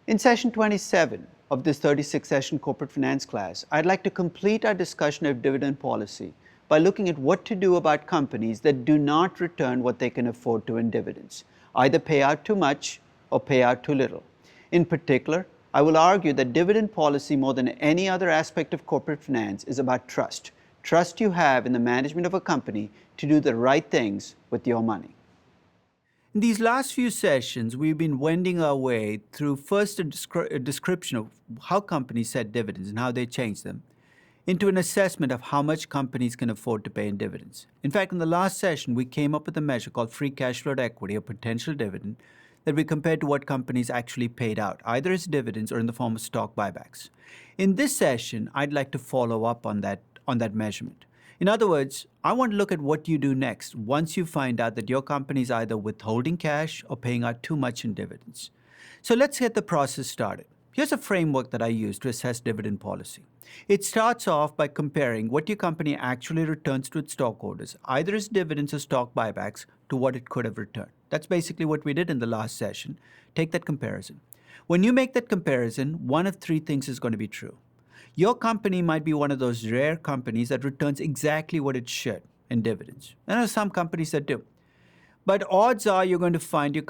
In session 27 of this 36-session corporate finance class, I'd like to complete our discussion of dividend policy by looking at what to do about companies that do not return what they can afford to in dividends, either pay out too much or pay out too little. In particular, I will argue that dividend policy, more than any other aspect of corporate finance, is about trust. Trust you have in the management of a company to do the right things with your money. In these last few sessions, we've been wending our way through first a description of how companies set dividends and how they change them, into an assessment of how much companies can afford to pay in dividends. In fact, in the last session, we came up with a measure called free cash flow to equity, or potential dividend, that we compared to what companies actually paid out, either as dividends or in the form of stock buybacks. In this session, I'd like to follow up on that measurement. In other words, I want to look at what you do next once you find out that your company is either withholding cash or paying out too much in dividends. So let's get the process started. Here's a framework that I use to assess dividend policy. It starts off by comparing what your company actually returns to its stockholders, either as dividends or stock buybacks, to what it could have returned. That's basically what we did in the last session. Take that comparison. When you make that comparison, one of three things is going to be true. Your company might be one of those rare companies that returns exactly what it should in dividends. There are some companies that do. But odds are you're going to find the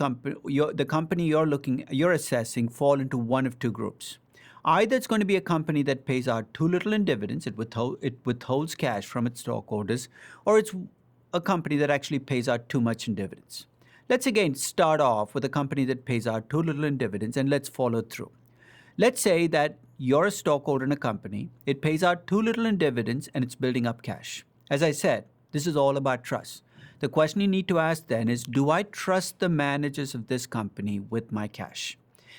company you're assessing fall into one of two groups. Either it's going to be a company that pays out too little in dividends, it withholds cash from its stockholders, or it's a company that actually pays out too much in dividends. Let's again start off with a company that pays out too little in dividends, and let's follow through. Let's say that you're a stockholder in a company, it pays out too little in dividends, and it's building up cash. As I said, this is all about trust. The question you need to ask then is, do I trust the managers of this company with my cash?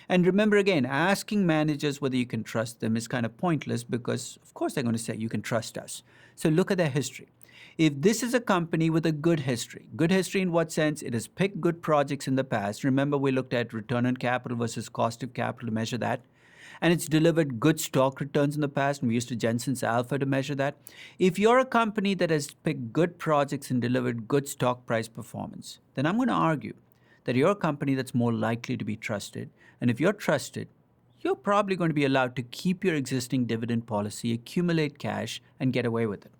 And remember again, asking managers whether you can trust them is kind of pointless because, of course, they're going to say you can trust us. So look at their history. If this is a company with a good history in what sense? It has picked good projects in the past. Remember, we looked at return on capital versus cost of capital to measure that. And it's delivered good stock returns in the past, and we used Jensen's Alpha to measure that. If you're a company that has picked good projects and delivered good stock price performance, then I'm going to argue that you're a company that's more likely to be trusted. And if you're trusted, you're probably going to be allowed to keep your existing dividend policy, accumulate cash, and get away with it.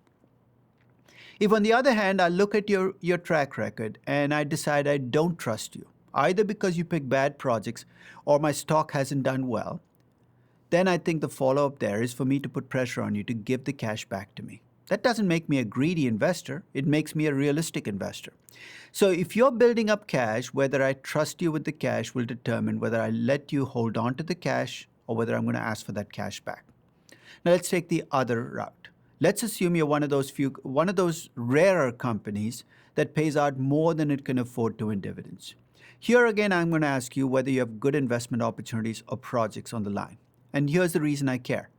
If, on the other hand, I look at your track record and I decide I don't trust you, either because you pick bad projects or my stock hasn't done well, then I think the follow-up there is for me to put pressure on you to give the cash back to me. That doesn't make me a greedy investor. It makes me a realistic investor. So if you're building up cash, whether I trust you with the cash will determine whether I let you hold on to the cash or whether I'm going to ask for that cash back. Now let's take the other route. Let's assume you're one of those rarer companies that pays out more than it can afford to in dividends. Here again, I'm going to ask you whether you have good investment opportunities or projects on the line. And here's the reason I care.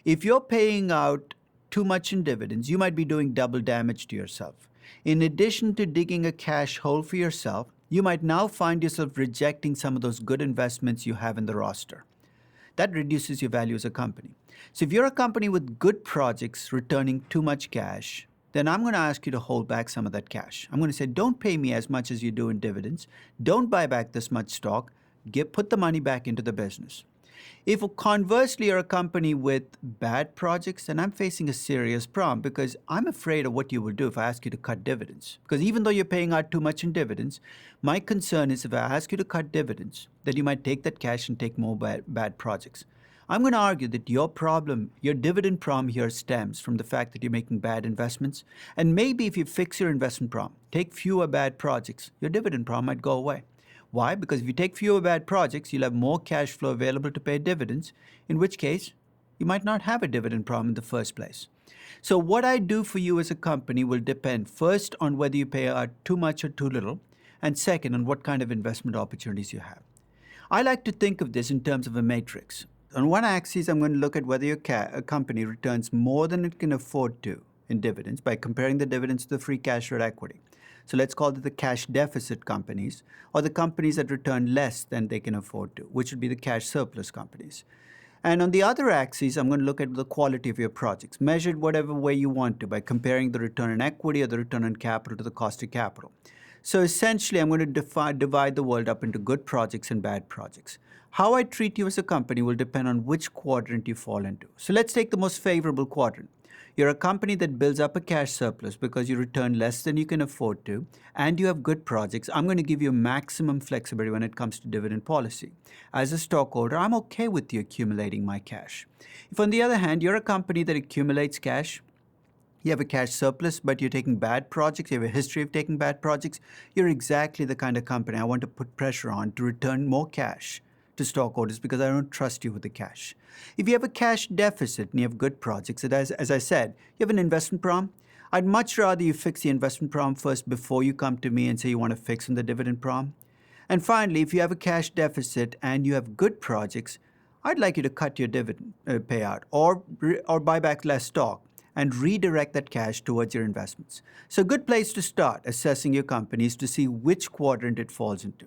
If you're paying out too much in dividends, you might be doing double damage to yourself. In addition to digging a cash hole for yourself, you might now find yourself rejecting some of those good investments you have in the roster. That reduces your value as a company. So if you're a company with good projects returning too much cash, then I'm going to ask you to hold back some of that cash. I'm going to say, don't pay me as much as you do in dividends. Don't buy back this much stock. Put the money back into the business. If conversely you're a company with bad projects, then I'm facing a serious problem because I'm afraid of what you will do if I ask you to cut dividends. Because even though you're paying out too much in dividends, my concern is if I ask you to cut dividends, that you might take that cash and take more bad projects. I'm going to argue that your dividend problem here stems from the fact that you're making bad investments. And maybe if you fix your investment problem, take fewer bad projects, your dividend problem might go away. Why? Because if you take fewer bad projects, you'll have more cash flow available to pay dividends, in which case you might not have a dividend problem in the first place. So what I do for you as a company will depend first on whether you pay out too much or too little, and second on what kind of investment opportunities you have. I like to think of this in terms of a matrix. On one axis, I'm going to look at whether your company returns more than it can afford to in dividends by comparing the dividends to the free cash flow equity. So let's call it the cash deficit companies, or the companies that return less than they can afford to, which would be the cash surplus companies. And on the other axis, I'm going to look at the quality of your projects, measured whatever way you want to, by comparing the return on equity or the return on capital to the cost of capital. So essentially, I'm going to divide the world up into good projects and bad projects. How I treat you as a company will depend on which quadrant you fall into. So let's take the most favorable quadrant. You're a company that builds up a cash surplus because you return less than you can afford to, and you have good projects. I'm going to give you maximum flexibility when it comes to dividend policy. As a stockholder, I'm okay with you accumulating my cash. If, on the other hand, you're a company that accumulates cash, you have a cash surplus, but you're taking bad projects, you have a history of taking bad projects, you're exactly the kind of company I want to put pressure on to return more cash to stockholders because I don't trust you with the cash. If you have a cash deficit and you have good projects, as I said, you have an investment problem, I'd much rather you fix the investment problem first before you come to me and say you want to fix on the dividend problem. And finally, if you have a cash deficit and you have good projects, I'd like you to cut your dividend payout or buy back less stock and redirect that cash towards your investments. So a good place to start assessing your companies to see which quadrant it falls into.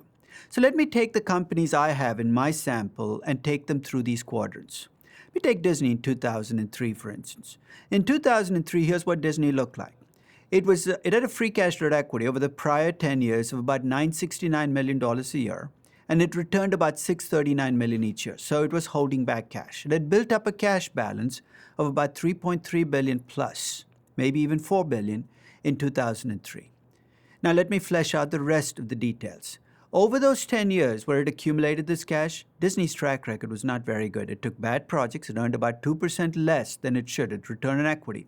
So let me take the companies I have in my sample and take them through these quadrants. Let me take Disney in 2003, for instance. In 2003, here's what Disney looked like. It had a free cash flow to equity over the prior 10 years of about $969 million a year, and it returned about $639 million each year. So it was holding back cash. It had built up a cash balance of about $3.3 billion plus, maybe even $4 billion in 2003. Now let me flesh out the rest of the details. Over those 10 years where it accumulated this cash, Disney's track record was not very good. It took bad projects, it earned about 2% less than it should. Its return on equity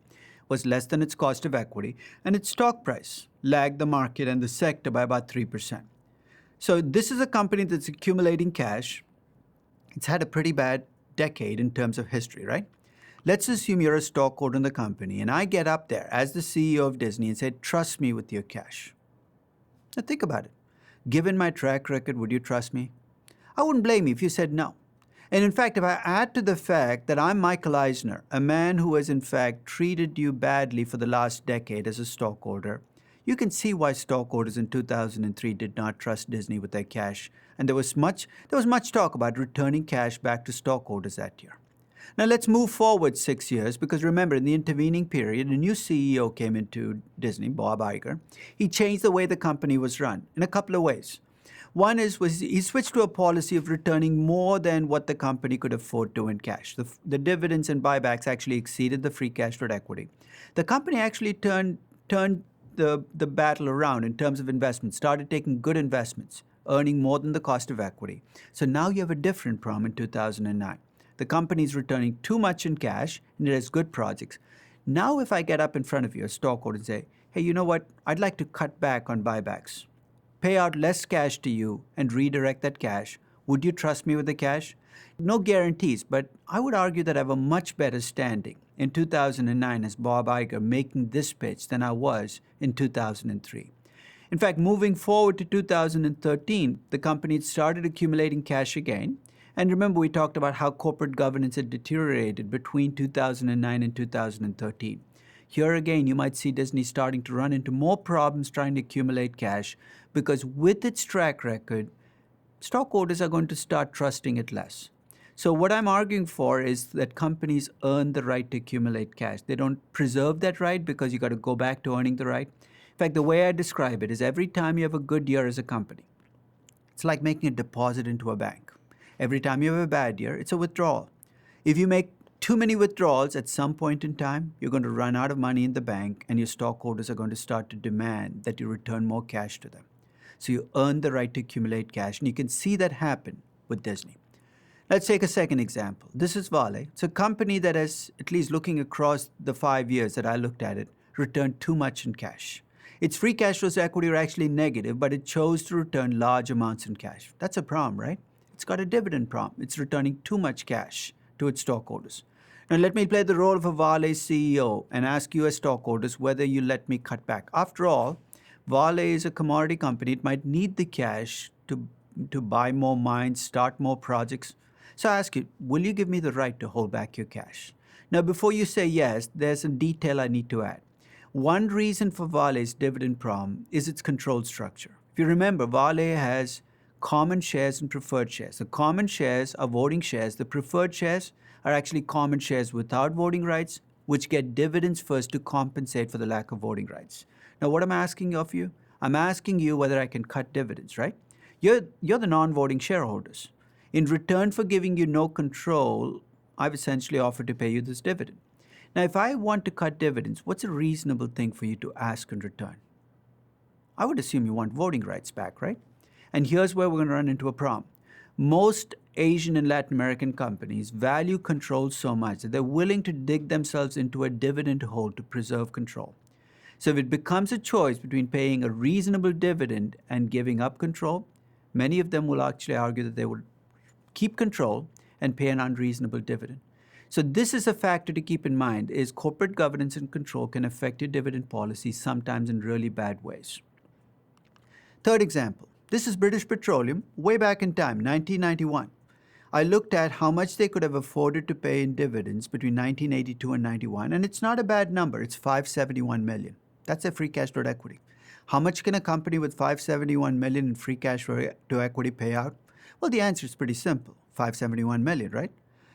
was less than its cost of equity, and its stock price lagged the market and the sector by about 3%. So this is a company that's accumulating cash. It's had a pretty bad decade in terms of history, right? Let's assume you're a stockholder in the company, and I get up there as the CEO of Disney and say, trust me with your cash. Now think about it. Given my track record, would you trust me? I wouldn't blame you if you said no. And in fact, if I add to the fact that I'm Michael Eisner, a man who has in fact treated you badly for the last decade as a stockholder, you can see why stockholders in 2003 did not trust Disney with their cash, and there was much talk about returning cash back to stockholders that year. Now let's move forward 6 years, because remember, in the intervening period, a new CEO came into Disney, Bob Iger. He changed the way the company was run in a couple of ways. One was he switched to a policy of returning more than what the company could afford to in cash. The dividends and buybacks actually exceeded the free cash flow to equity. The company actually turned the battle around in terms of investments, started taking good investments, earning more than the cost of equity. So now you have a different problem in 2009. The company is returning too much in cash, and it has good projects. Now if I get up in front of you, a stockholder, and say, hey, you know what, I'd like to cut back on buybacks, pay out less cash to you, and redirect that cash, would you trust me with the cash? No guarantees, but I would argue that I have a much better standing in 2009 as Bob Iger making this pitch than I was in 2003. In fact, moving forward to 2013, the company had started accumulating cash again. And remember, we talked about how corporate governance had deteriorated between 2009 and 2013. Here again, you might see Disney starting to run into more problems trying to accumulate cash, because with its track record, stockholders are going to start trusting it less. So what I'm arguing for is that companies earn the right to accumulate cash. They don't preserve that right because you got to go back to earning the right. In fact, the way I describe it is every time you have a good year as a company, it's like making a deposit into a bank. Every time you have a bad year, it's a withdrawal. If you make too many withdrawals at some point in time, you're going to run out of money in the bank, and your stockholders are going to start to demand that you return more cash to them. So you earn the right to accumulate cash, and you can see that happen with Disney. Let's take a second example. This is Vale. It's a company that has, at least looking across the 5 years that I looked at it, returned too much in cash. Its free cash flows to equity are actually negative, but it chose to return large amounts in cash. That's a problem, right? It's got a dividend problem. It's returning too much cash to its stockholders. Now let me play the role of a Vale CEO and ask you as stockholders whether you let me cut back. After all, Vale is a commodity company. It might need the cash to buy more mines, start more projects. So I ask you, will you give me the right to hold back your cash? Now before you say yes, there's a detail I need to add. One reason for Vale's dividend problem is its control structure. If you remember, Vale has common shares and preferred shares. The common shares are voting shares. The preferred shares are actually common shares without voting rights, which get dividends first to compensate for the lack of voting rights. Now, what I'm asking of you, I'm asking you whether I can cut dividends, right? You're the non-voting shareholders. In return for giving you no control, I've essentially offered to pay you this dividend. Now, if I want to cut dividends, what's a reasonable thing for you to ask in return? I would assume you want voting rights back, right? And here's where we're going to run into a problem. Most Asian and Latin American companies value control so much that they're willing to dig themselves into a dividend hole to preserve control. So if it becomes a choice between paying a reasonable dividend and giving up control, many of them will actually argue that they will keep control and pay an unreasonable dividend. So this is a factor to keep in mind, is corporate governance and control can affect your dividend policy sometimes in really bad ways. Third example, this is British Petroleum, way back in time, 1991. I looked at how much they could have afforded to pay in dividends between 1982 and 91, and it's not a bad number. It's $571 million. That's their free cash flow to equity. How much can a company with $571 million in free cash flow to equity pay out? Well, the answer is pretty simple, $571 million, right?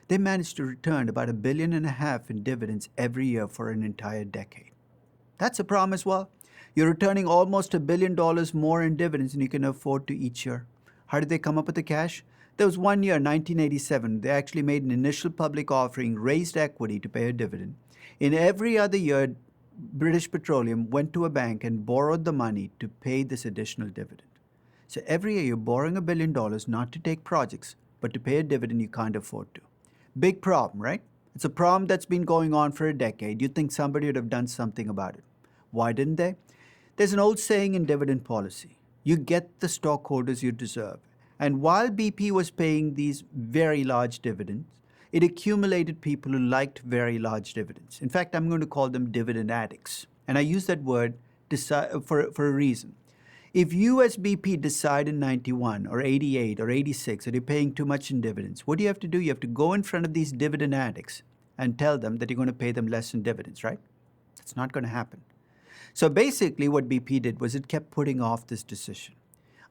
They managed to return about $1.5 billion in dividends every year for an entire decade. That's a problem as well. You're returning almost $1 billion more in dividends than you can afford to each year. How did they come up with the cash? There was one year, 1987, they actually made an initial public offering, raised equity to pay a dividend. In every other year, British Petroleum went to a bank and borrowed the money to pay this additional dividend. So every year you're borrowing $1 billion not to take projects, but to pay a dividend you can't afford to. Big problem, right? It's a problem that's been going on for a decade. You'd think somebody would have done something about it. Why didn't they? There's an old saying in dividend policy, you get the stockholders you deserve. And while BP was paying these very large dividends, it accumulated people who liked very large dividends. In fact, I'm going to call them dividend addicts. And I use that word for a reason. If you as BP decide in 91 or 88 or 86 that you're paying too much in dividends, what do you have to do? You have to go in front of these dividend addicts and tell them that you're going to pay them less in dividends, right? That's not going to happen. So basically what BP did was it kept putting off this decision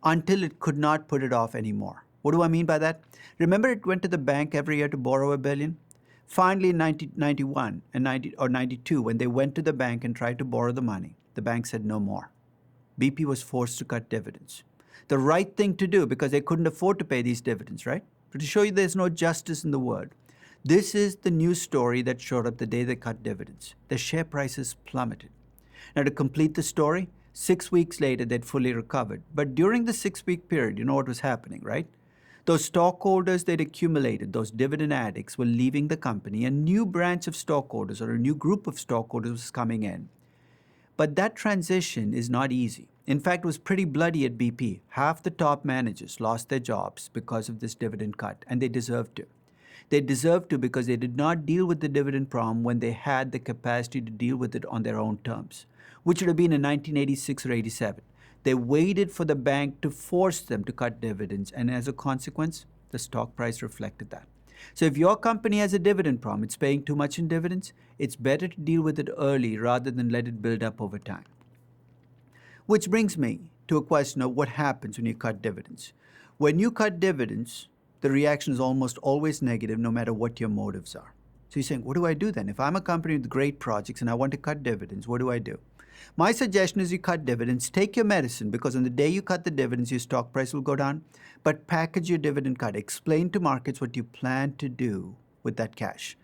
until it could not put it off anymore. What do I mean by that? Remember it went to the bank every year to borrow $1 billion? Finally in 1991 or 92, when they went to the bank and tried to borrow the money, the bank said no more. BP was forced to cut dividends. The right thing to do because they couldn't afford to pay these dividends, right? But to show you there's no justice in the world, this is the news story that showed up the day they cut dividends. The share prices plummeted. Now, to complete the story, 6 weeks later, they'd fully recovered. But during the 6-week period, you know what was happening, right? Those stockholders they'd accumulated, those dividend addicts, were leaving the company. A new branch of stockholders or a new group of stockholders was coming in. But that transition is not easy. In fact, it was pretty bloody at BP. Half the top managers lost their jobs because of this dividend cut, and they deserved to. They deserved to because they did not deal with the dividend problem when they had the capacity to deal with it on their own terms, which would have been in 1986 or 87. They waited for the bank to force them to cut dividends, and as a consequence, the stock price reflected that. So if your company has a dividend problem, it's paying too much in dividends, it's better to deal with it early rather than let it build up over time. Which brings me to a question of what happens when you cut dividends. When you cut dividends, the reaction is almost always negative no matter what your motives are. So you're saying, what do I do then? If I'm a company with great projects and I want to cut dividends, what do I do? My suggestion is you cut dividends, take your medicine, because on the day you cut the dividends, your stock price will go down, but package your dividend cut. Explain to markets what you plan to do with that cash.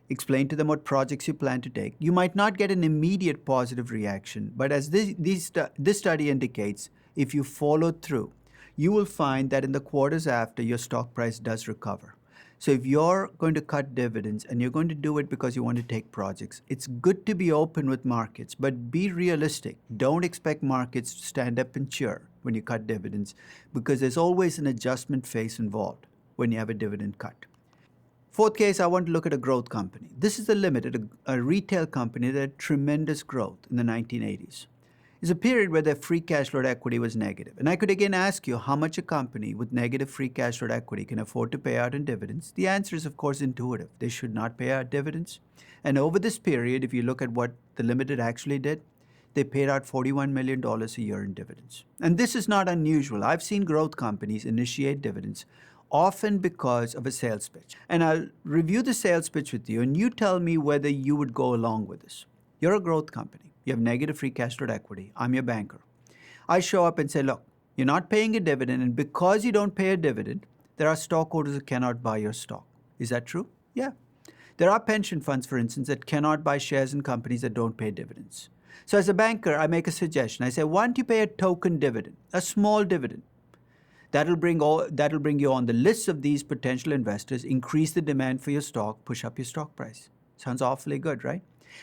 Explain to them what projects you plan to take. You might not get an immediate positive reaction, but as this study indicates, if you follow through, you will find that in the quarters after, your stock price does recover. So if you're going to cut dividends and you're going to do it because you want to take projects, it's good to be open with markets, but be realistic. Don't expect markets to stand up and cheer when you cut dividends, because there's always an adjustment phase involved when you have a dividend cut. Fourth case, I want to look at a growth company. This is a limited, a retail company that had tremendous growth in the 1980s. It's a period where their free cash flow to equity was negative. And I could again ask you how much a company with negative free cash flow to equity can afford to pay out in dividends. The answer is, of course, intuitive. They should not pay out dividends. And over this period, if you look at what the limited actually did, they paid out $41 million a year in dividends. And this is not unusual. I've seen growth companies initiate dividends, often because of a sales pitch. And I'll review the sales pitch with you, and you tell me whether you would go along with this. You're a growth company. You have negative free cash flow to equity. I'm your banker. I show up and say, look, you're not paying a dividend, and because you don't pay a dividend, there are stockholders who cannot buy your stock. Is that true? Yeah. There are pension funds, for instance, that cannot buy shares in companies that don't pay dividends. So as a banker, I make a suggestion. I say, why don't you pay a token dividend, a small dividend? That'll bring you on the list of these potential investors, increase the demand for your stock, push up your stock price. Sounds awfully good, right?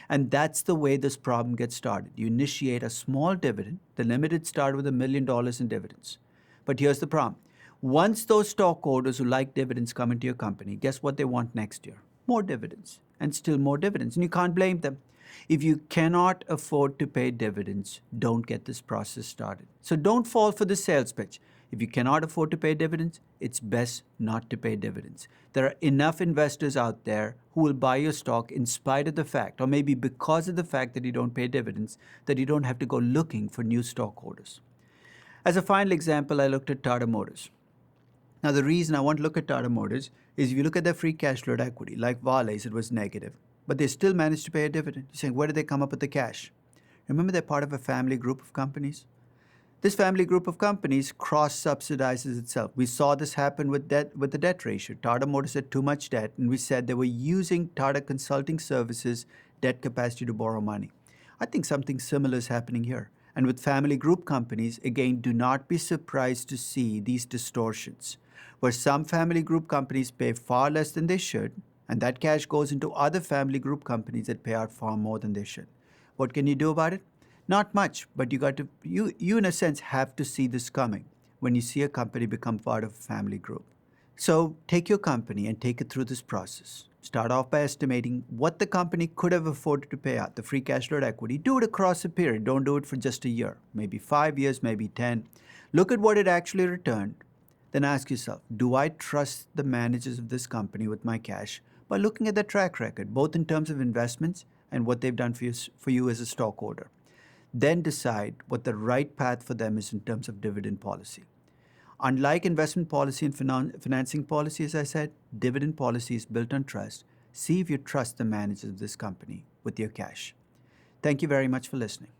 And that's the way this problem gets started. You initiate a small dividend. The limited started with $1 million in dividends. But here's the problem. Once those stockholders who like dividends come into your company, guess what they want next year? More dividends, and still more dividends. And you can't blame them. If you cannot afford to pay dividends, don't get this process started. So don't fall for the sales pitch. If you cannot afford to pay dividends, it's best not to pay dividends. There are enough investors out there who will buy your stock in spite of the fact, or maybe because of the fact that you don't pay dividends, that you don't have to go looking for new stockholders. As a final example, I looked at Tata Motors. Now, the reason I want to look at Tata Motors is if you look at their free cash flow to equity, like Vale's, it was negative, but they still managed to pay a dividend. You're saying, where did they come up with the cash? Remember, they're part of a family group of companies. This family group of companies cross-subsidizes itself. We saw this happen with the debt ratio. Tata Motors had too much debt, and we said they were using Tata Consulting Services debt capacity to borrow money. I think something similar is happening here. And with family group companies, again, do not be surprised to see these distortions, where some family group companies pay far less than they should, and that cash goes into other family group companies that pay out far more than they should. What can you do about it? Not much, but you in a sense have to see this coming when you see a company become part of a family group. So take your company and take it through this process. Start off by estimating what the company could have afforded to pay out, the free cash flow to equity. Do it across a period. Don't do it for just a year, maybe 5 years, maybe 10. Look at what it actually returned. Then ask yourself, do I trust the managers of this company with my cash by looking at their track record, both in terms of investments and what they've done for you as a stockholder? Then decide what the right path for them is in terms of dividend policy. Unlike investment policy and financing policy, as I said, dividend policy is built on trust. See if you trust the managers of this company with your cash. Thank you very much for listening.